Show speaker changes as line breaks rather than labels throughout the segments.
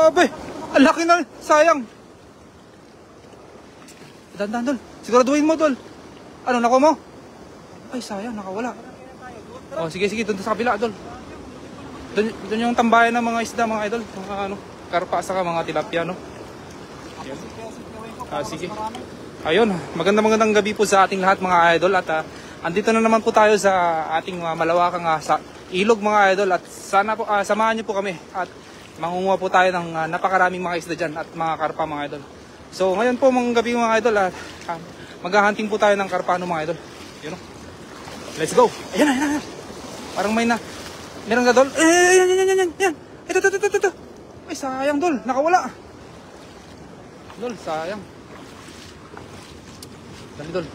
Grabe. Ang laki na. Sayang. Dandan, Dol. Siguraduhin mo, Dol. Ano, nakuha mo? Ay, sayang. Nakawala. Oh, sige, sige. Doon sa kabila, Dol. Doon yung tambayan ng mga isda, mga idol. Mga ano, karpa saka mga tilapia, no? Sige. Ayun, magandang gabi po sa ating lahat, mga idol. At andito na naman po tayo sa ating malawakang sa ilog, mga idol. At sana po, samahan niyo po kami. At mangunguha po tayo ng napakaraming mga isda dyan at mga karpa, mga idol. So, ngayon po, mga gabi, mga idol. Maghahunting po tayo ng karpa, no, mga idol. Yun, no? Let's go. Ayan, ayan, ayan. Parang may na... Meron ka, Dol? Yan. Ito. Ay, sayang, Dol. Nakawala. Dol, sayang. Dali, Dol.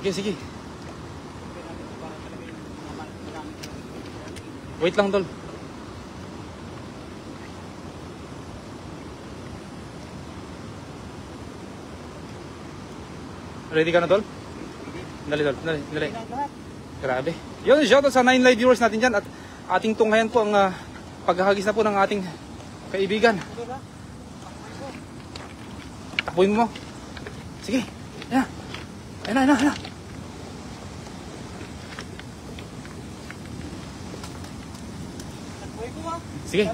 Sige. Wait lang, Dol. Ready ka na, Dol? Dali, Dol. Dali. Grabe. Yun, shoutout sa 9 live viewers natin dyan. At ating tunghayan po ang paghahagis na po ng ating kaibigan. Takbuhin mo. Sige. Ayan. Ayan. Sige.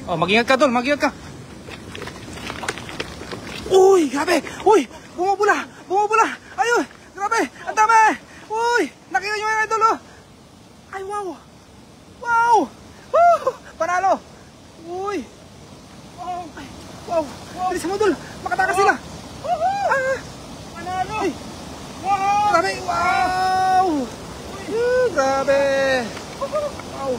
Mag-ingat ka, Dol. Mag-ingat ka. Uy, grabe. Uy, bumubula. Ayun, grabe. Ang dami. Uy, nakita nyo yung idol, oh. Ay, wow. Panalo. Uy. Wow. Bilisan mo, Dol. Makatakas sila. Panalo. Ay. Wow. Grabe. Wow. Grabe. Wow.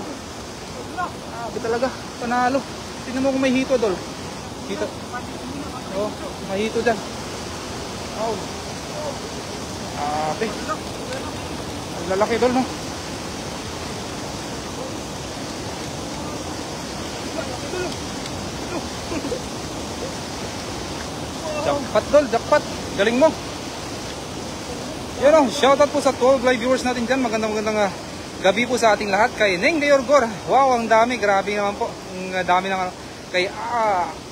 Grabe talaga. Panalo. Tingnan mo kung may hito, Dol. Hito. Oh, may hito dyan. Wow. Grabe. Ang lalaki, Dol, no? Jackpot, Dol, jackpot. Galing mo. Yan o, shoutout po sa 12 live viewers natin dyan. Magandang gabi po sa ating lahat. Kay Neng de Orgor. Wow, ang dami. Grabe naman po. Ang dami ng kay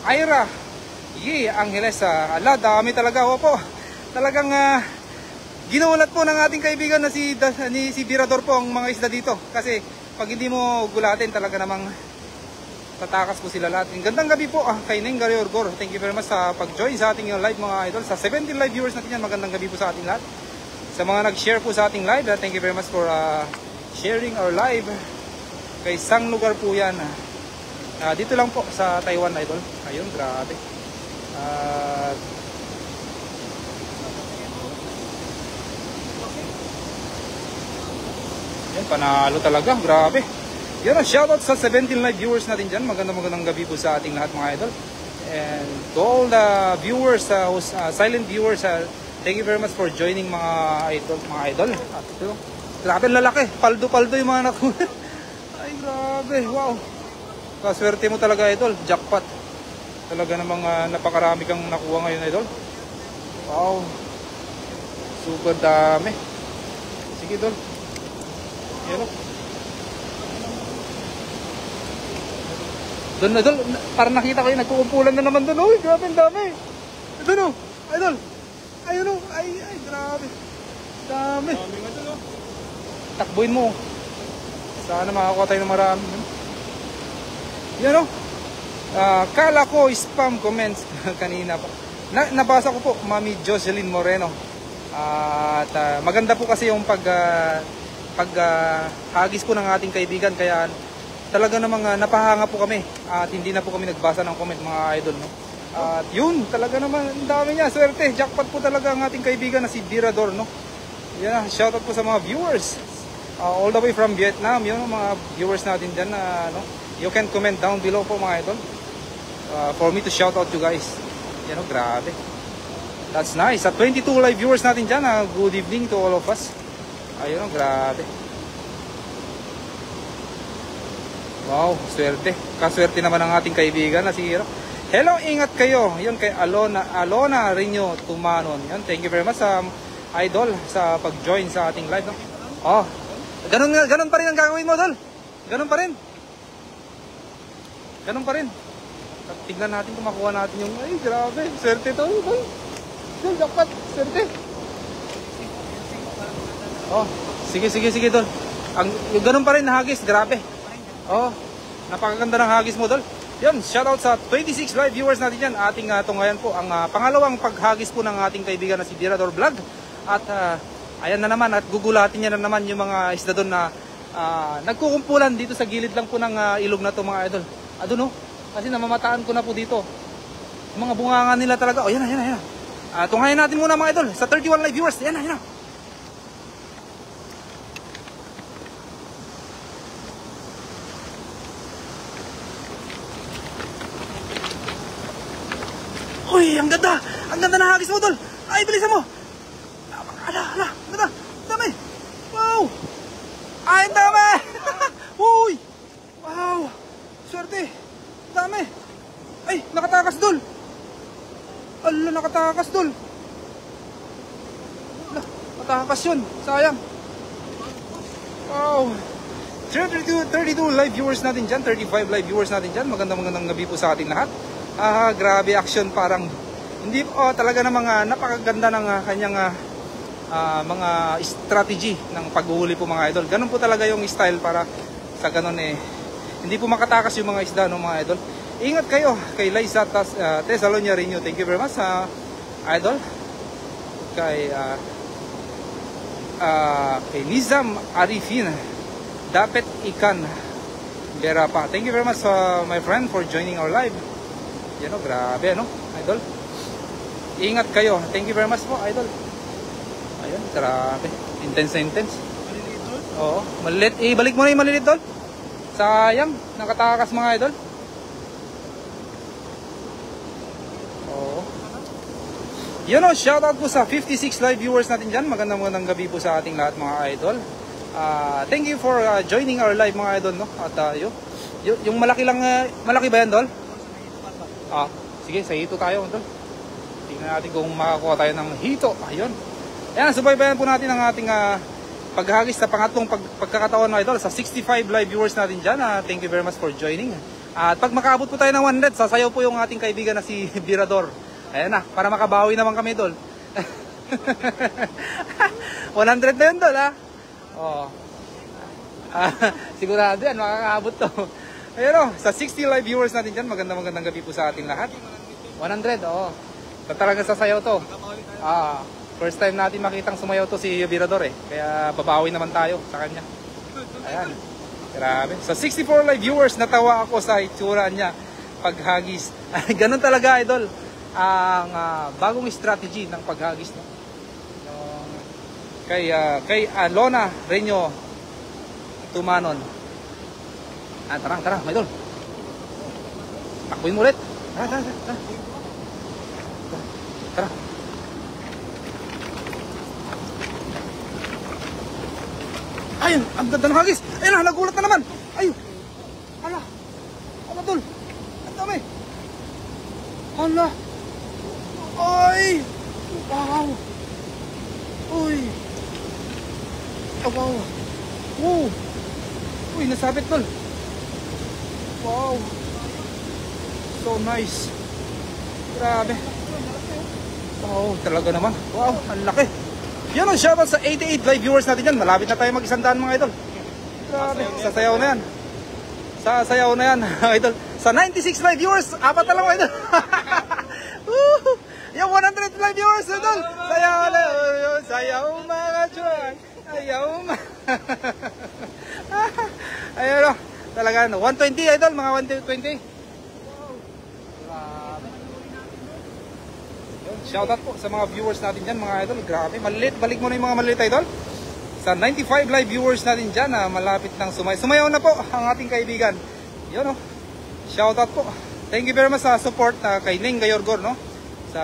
Ira Angeles. Ala, dami talaga. Opo. Talagang ginulat po ng ating kaibigan na si Virador po ang mga isda dito. Kasi pag hindi mo gulatin, talaga namang tatakas po sila lahat. Gandang gabi po kay Neng de Orgor. Thank you very much sa pag-join sa ating live, mga idol. Sa 17 live viewers natin yan, magandang gabi po sa ating lahat. Sa mga nag-share po sa ating live, thank you very much for sharing our live. Kay isang lugar po yan. Dito lang po sa Taiwan, idol. Ayun, grabe. Yan, panalo talaga. Grabe. Yan, shoutout sa 17 live viewers natin dyan. Magandang gabi po sa ating lahat, mga idol. And to all the viewers, silent viewers, thank you very much for joining, mga idol. At ito, grabe lalaki. Paldo yung mga nakuha. Ay, grabe. Wow. Kaswerte mo talaga, idol. Jackpot. Talaga namang napakarami kang nakuha ngayon, idol. Wow. Super dami. Sige, idol. Yan o. Doon, idol. Parang nakita ko yung nagkukumpulan na naman doon. Uy, grabe, ang dami. Doon o. Idol. Ayun o. Ay, grabe. Dami. Takbuhin mo. Sana makakuha tayo ng marami. Yan o. Kala ko spam comments kanina pa. Nabasa ko po, Mami Jocelyn Moreno. At maganda po kasi yung hagis po ng ating kaibigan. Kaya talaga namang napahanga po kami. At hindi na po kami nagbasa ng comment, mga idol, no? At yun, talaga naman, ang dami niya. Swerte, jackpot po talaga ang ating kaibigan na si Virador, no? Yan, shoutout po sa mga viewers. All the way from Vietnam, yun, mga viewers natin dyan. You can comment down below po, mga idol. For me to shout out you guys. Yan o, grabe. That's nice. At 22 live viewers natin dyan, good evening to all of us. Ayun o, grabe. Wow, swerte. Kaswerte naman ang ating kaibigan na si Hiro. Hello, ingat kayo. Yun kay Alona Rinyo Tumanon. Yan, thank you very much sa idol sa pag-join sa ating live, no? Oh, ganun pa rin ang gagawin mo, Dol. Ganun pa rin. Ganun pa rin. Tignan natin kung makuha natin yung, ay grabe, swerte to. Dol, dapat, swerte. Oh, sige Dol. Yung ganun pa rin na hagis, grabe. Oh, napakaganda ng hagis mo Dol. Yan, shoutout sa 26 live viewers natin dyan. Ating tunghayan po ang pangalawang paghagis po ng ating kaibigan na si Birador Vlog. At ayan na naman, at gugulatin niya na naman yung mga isda doon na nagkukumpulan dito sa gilid lang po ng ilog na to mga idol. Doon kasi namamataan ko na po dito. Yung mga bunganga nila talaga. Oh, yan na. Tunghayan natin muna mga idol sa 31 live viewers. Yan na. Uy, ang ganda! Ang ganda na hagis mo, Dol! Ay, bilisan mo! Ala, ganda! Dami! Wow! Ay, ang dami! Uy! Wow! Swerte! Dami! Ay, nakatakas, Dol! Ala, nakatakas, Dol! Ala, nakatakas yun! Sayang! Wow! 32 live viewers natin dyan, 35 live viewers natin dyan. Magandang gabi po sa ating lahat. Grabe action, parang hindi talaga na mga napakaganda ng kanyang mga strategy ng paghuhuli po mga idol. Ganun po talaga yung style para sa ganun hindi po makatakas yung mga isda no mga idol. Ingat kayo kay Liza Tesalonia Renew. Thank you very much idol. Kay Nizam Arifin Dapat Ikan Bera pa. Thank you very much my friend for joining our live. Yan grabe idol. Ingat kayo. Thank you very much po idol. Ayun, grabe. Intense.
Maliliit Dol?
Oo, maliliit. Balik mo na yung maliliit Dol. Sayang, nakatakas mga idol. Oo. Yun shoutout po sa 56 live viewers natin dyan. Magandang gabi po sa ating lahat mga idol. Thank you for joining our live mga idol At yung malaki lang, malaki ba yan Dol? Sige, sa hito tayo Dol. Tingnan natin kung makakuha tayo ng hito. Ayun. Ayan, subaybayan po natin ang ating paghagis sa pangatlong pagkakataon na idol sa 65 live viewers natin dyan. Thank you very much for joining. At pag makaabot po tayo ng 100, sasayaw po yung ating kaibigan na si Birador. Ayan na, para makabawi naman kami Dol. 100 na yun Dol sigurado yan, makakaabot to. Ayun sa 60 live viewers natin dyan, magandang gabi po sa ating lahat. 100, talagang sasayaw to. First time natin makitang sumayaw to si Birador Kaya babawi naman tayo sa kanya. Ayan. Grabe. Sa 64 live viewers, natawa ako sa itsura niya paghagis. Ganun talaga idol. Ang bagong strategy ng paghagis kay Alona Reño Tumanon. Tara, may idol. Takbuhin mo ulit. Tara. Ayun, ang ganda ng hagis. Ayun nagulat na naman. Ayun. Ala, Dol. Ang dami. Ala. Ay. Wow. Uy. Wow. Wow. Uy, nasabit Dol. Wow. So nice. Grabe. Wow, talaga naman. Wow, ang laki. Yan ang shoutout sa 88 live viewers natin yan. Malapit na tayo mag-100 mga idol. Grabe, sasayaw na yan. Sasayaw na yan, idol. Sa 96 live viewers, 4 na lang idol. Yung 100 live viewers, idol. Sayaw na yun, sayaw mga choy. Sayaw mga. Ayun o, talaga 120 idol, mga 120. Shoutout po sa mga viewers natin dyan mga idol. Grabe, maliit. Balik mo na yung mga maliit idol. Sa 95 live viewers natin dyan malapit ng sumayaw na po ang ating kaibigan. Yun shoutout po. Thank you very much sa support kay Ning Gayorgor sa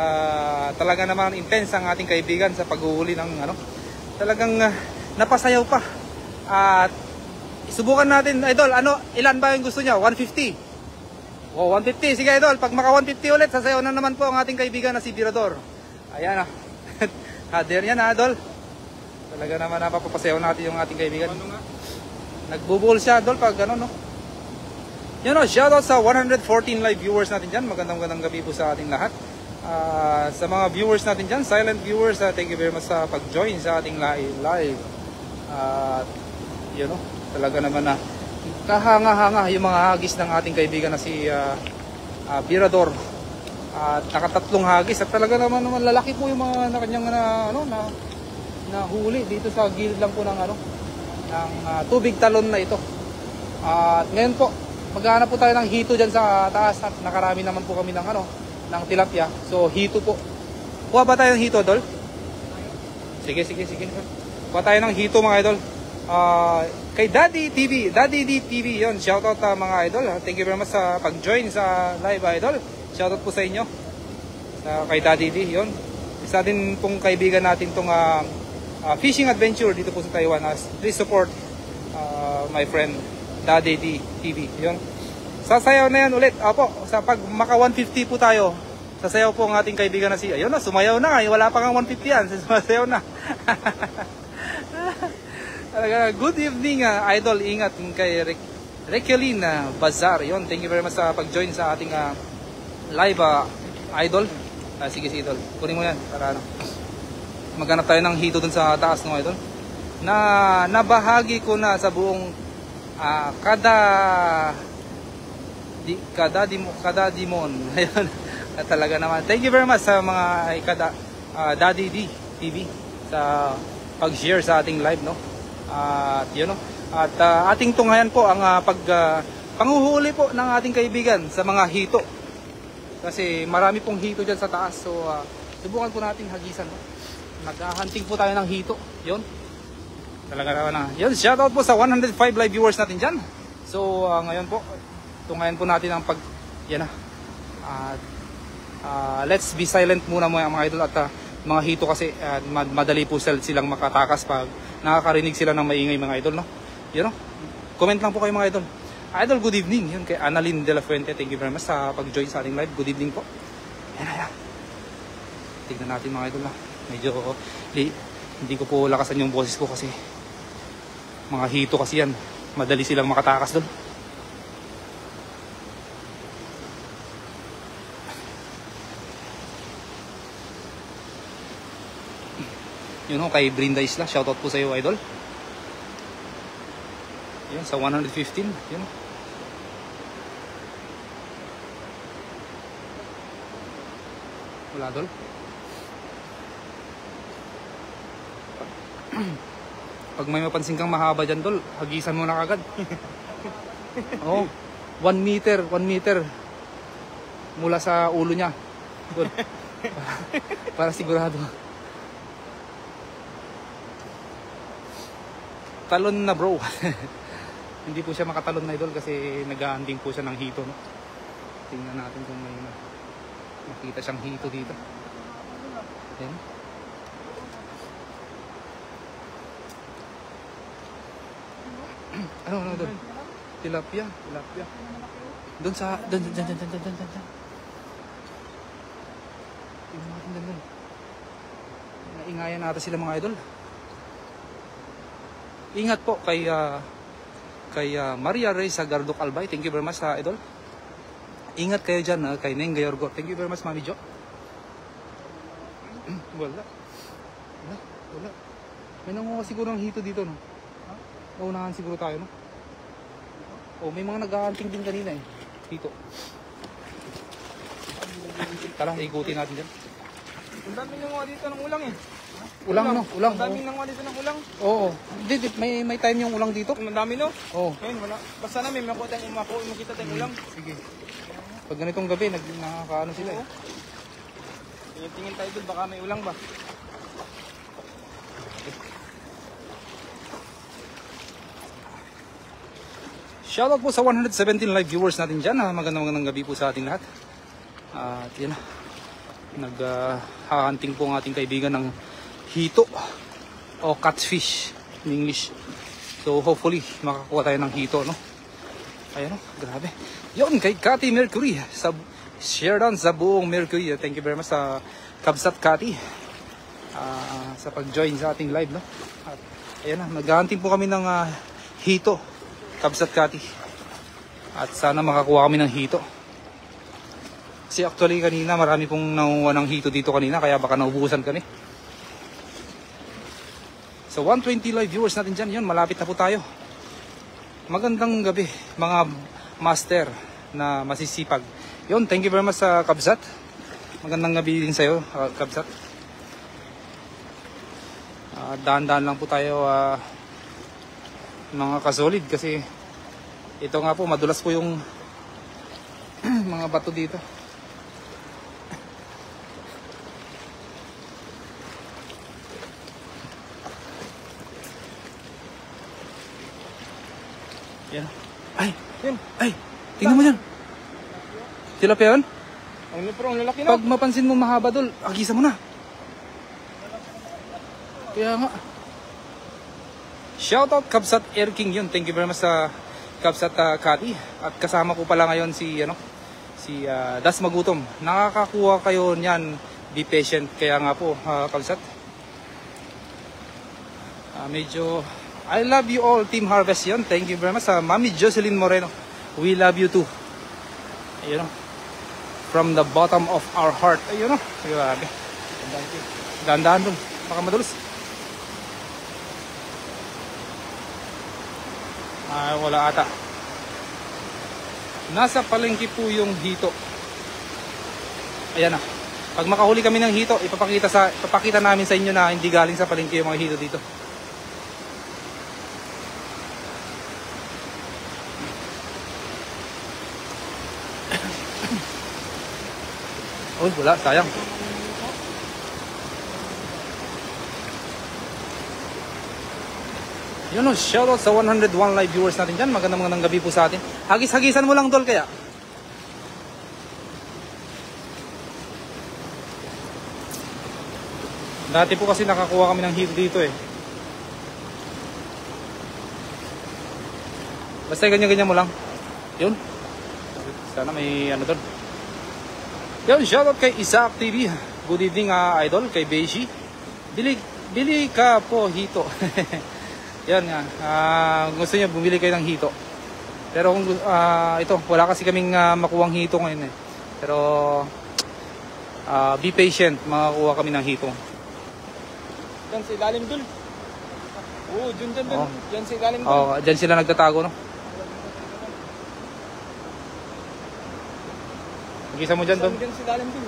talaga naman intense ang ating kaibigan sa paghuhuli ng talagang napasayaw pa. At subukan natin idol, ilan ba yung gusto niya? 150. 150. Sige idol, pag maka 150 ulit, sasayaw na naman po ang ating kaibigan na si Birador. Ayan Hader yan idol. Talaga naman napapasayaw natin yung ating kaibigan. Nagbubuhol siya idol pag Yun o, shoutout sa 114 live viewers natin dyan. Magandang gabi po sa ating lahat. Sa mga viewers natin dyan, silent viewers, thank you very much sa pag-join sa ating live. Yun o, talaga naman na kahanga-hanga yung mga hagis ng ating kaibigan na si Birador. At nakatatlong hagis at talaga naman lalaki po yung mga kanyang na huli dito sa gilid lang po ng ng tubig talon na ito. At ngayon po, maghahanap po tayo ng hito dyan sa taas at nakarami naman po kami ng ng tilapia. So hito po. Kuha ba tayo ng hito, Dol? Sige. Kuha tayo ng hito mga idol. Kay Daddy D TV, yun. Shoutout mga idol. Thank you very much sa pag-join sa live idol. Shoutout po sa inyo. Kay Daddy D, yun. Isa din pong kaibigan natin tong fishing adventure dito po sa Taiwan. Please support my friend Daddy D TV, yun. Sasayaw na yan ulit. Opo, sa pag maka 150 po tayo, sasayaw po ang ating kaibigan na si, ayun na, sumayaw na. Wala pa nga 150 yan, sumasayaw na. Good evening, idol. Ingat kay Requelin Bazar, yun. Thank you very much sa pag-join sa ating live, idol. Sige, idol. Kunin mo yan para maghanap tayo ng hito dun sa taas, no, idol. Nabahagi ko na sa buong kada dimon. Ayun. Talaga naman. Thank you very much sa mga Daddy D TV sa pag-share sa ating live, no. Yun, no. At ating tunghayan po ang panghuhuli po ng ating kaibigan sa mga hito. Kasi marami pong hito diyan sa taas. So subukan po nating hagisan, no. Nag-hunting po tayo ng hito. Yun. Talaga naman na. Yun, shoutout po sa 105 live viewers natin dyan. So, ngayon po, tungayan po natin ang let's be silent muna mga idol at mga hito kasi madali po silang makatakas pag nakakarinig sila ng maingay mga idol, no? Yun, no? Comment lang po kayo mga idol. Idol, good evening. Yun, kay Annalyn De La Fuente. Thank you very much sa pag-join sa ating live. Good evening po. Yan. Tignan natin mga idol, na. Medyo, hindi ko po lakasan yung boses ko kasi mga hito kasi yan, madali silang makatakas doon. Yun ho, kay Brinda Isla, shoutout po sa iyo idol. Yun, sa 115, yun. Wala dol. Pag may mapansin kang mahaba dyan, Dol, hagisan mo na kagad. Oh, 1 meter mula sa ulo niya, Dol. Para sigurado. Talon na, bro. Hindi po siya makatalon na, Idol, kasi nag-aanding po siya ng hito, no? Tingnan natin kung may makita siyang hito dito. Ayan. Ano doon? Tilapia. Doon sa doon. Tingnan natin doon. Naingayan natin sila mga idol. Ingat po kay Maria Reyes Gardok Albay. Thank you very much idol. Ingat kayo dyan kay Neng Gayorgo. Thank you very much Mami Jo. Wala. May nangunga siguro ng hito dito, no? Naunahan siguro tayo, no? Oh, may mga nag-hunting din kanina eh. Dito. Tara, ikutin natin dyan.
Ang dami nanguha dito ng ulang eh.
Ulang, no? Ulang.
Ang dami nanguha dito ng ulang.
Oo. Hindi, may time yung ulang dito.
Ang dami, no?
Oo.
Ngayon, wala. Basta na may makita tayong ulang.
Sige. Pag ganitong gabi, nakakaano sila eh.
Tingin tayo doon, baka may ulang ba?
Shoutout po sa 117 live viewers natin dyan. Magandang gabi po sa ating lahat. At yan, nag-hunting po ang ating kaibigan ng hito o catfish in English. So hopefully makakuha tayo ng hito, no? Ayan, no? Grabe. Yun, kay Cathy Mercury. Share down sa buong Mercury. Thank you very much sa Kabsat Cathy sa pag-join sa ating live, no? At ayan na, nag-hunting po kami ng hito. Kabsat Cathy. At sana makakuha kami ng hito. Kasi actually kanina marami pong nakuha ng hito dito kanina, kaya baka naubusan kami. So 120 live viewers natin dyan, yun, malapit na po tayo. Magandang gabi mga master na masisipag. Yun, thank you very much sa Kabsat. Magandang gabi din sa'yo, Kabsat. Dahan-dahan lang po tayo mga kasolid kasi ito nga po, madulas po yung mga bato dito. Yan. Ay!
Yan.
Ay! Tingnan mo yan! Tilapia yun?
Ano bro, ang lalaki na.
Pag mapansin mo mahaba dol, agisa mo na. Kaya nga. Shoutout Kabsat Air King yun. Thank you very much sa Kabsat Kati. At kasama ko pala ngayon si Das Magutom. Nakakakuha kayo niyan. Be patient. Kaya nga po Kabsat. Medyo I love you all Team Harvest yun. Thank you very much sa Mami Jocelyn Moreno. We love you too. Ayun o. From the bottom of our heart. Ayun o. Grabe. Dahan-dahan dun. Baka madulos. Ay, wala ata. Nasa palengke po yung hito. Ayan na. Pag makahuli kami ng hito, ipapakita namin sa inyo na hindi galing sa palengke yung mga hito dito. Uy, wala. Sayang. Yun o, shoutout sa 101 live viewers natin dyan. Magandang gabi po sa atin. Hagis-hagisan mo lang dol kaya. Dati po kasi nakakuha kami ng hito dito eh. Basta ganyan-ganyan mo lang. Yun. Sana may ano doon. Yun, shoutout kay Isaac TV. Good evening idol, kay Beishi. Bili ka po hito. Yan nga, gusto niya bumili kayo ng hito. Pero kung ito, wala kasi kaming makuwang hito ngayon eh. Pero be patient, makakuha kami ng hito.
Yan sa ilalim dun. Oo, dun.
Oh.
Yan sa ilalim dun.
Oh, diyan sila nagtatago no. Gisa mo dyan, Don.
Yan sa ilalim dun.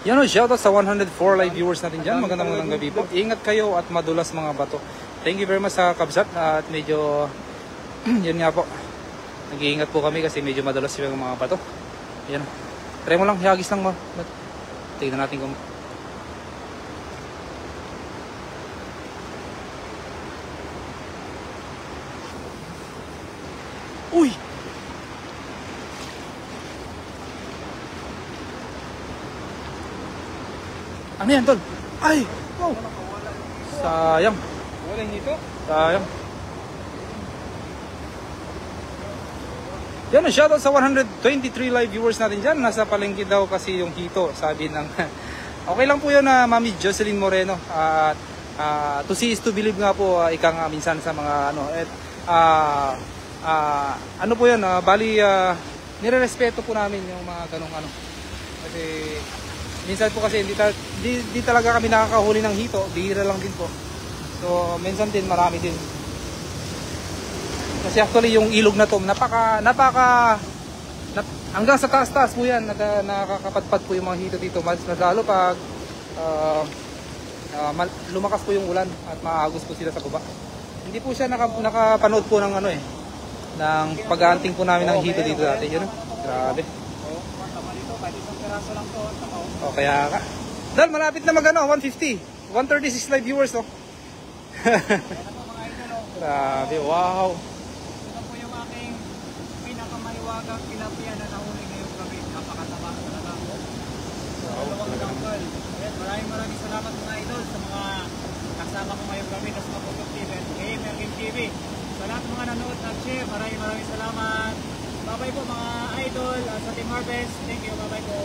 Yan o, shoutout sa 104 live viewers natin dyan. Magandang gabi po. Ingat kayo at madulas mga bato. Thank you very much sa Kabsat. At medyo, yun nga po. Nag-iingat po kami kasi medyo madulas yung mga bato. Yan. Try mo lang, hagis lang mo. Tingnan natin kung... Uy! Ano yan, Tol? Ay! Wow! Sayang.
Wala hito.
Sayang. Yan, shoutout sa 123 live viewers natin dyan. Nasa palengke daw kasi yung hito, sabi ng... Okay lang po yun na Mami Jocelyn Moreno. To see is to believe nga po, ika nga minsan sa mga ano. Ano po yun, bali, nire-respeto po namin yung mga ganong ano. Kasi... Minsan po kasi di talaga kami nakakahuli ng hito, bihira lang din po. So minsan din marami din. Kasi actually yung ilog na to, hanggang sa taas-taas po yan, nakakapadpad po yung mga hito dito. Mas lalo pag lumakas po yung ulan at maagos po sila sa baba. Hindi po siya nakapanood po ng ano eh, ng pag-aanting po namin ng hito dito dati. Yun, grabe. O kaya ka. Dahil malapit na mag-ano, 150. 136 live viewers oh. Grabe, wow.
Ito po yung aking pinakamaiwagang tilapia na nahuli ngayong gabi. Napakataba talaga. Maraming salamat mga idol sa mga kasama ko ngayong gabi na sa Maputok TV at Gamer Game TV. Sa lahat mga nanood at share, maraming salamat. Bye-bye po mga idol sa Team Harvest. Thank you, bye-bye po.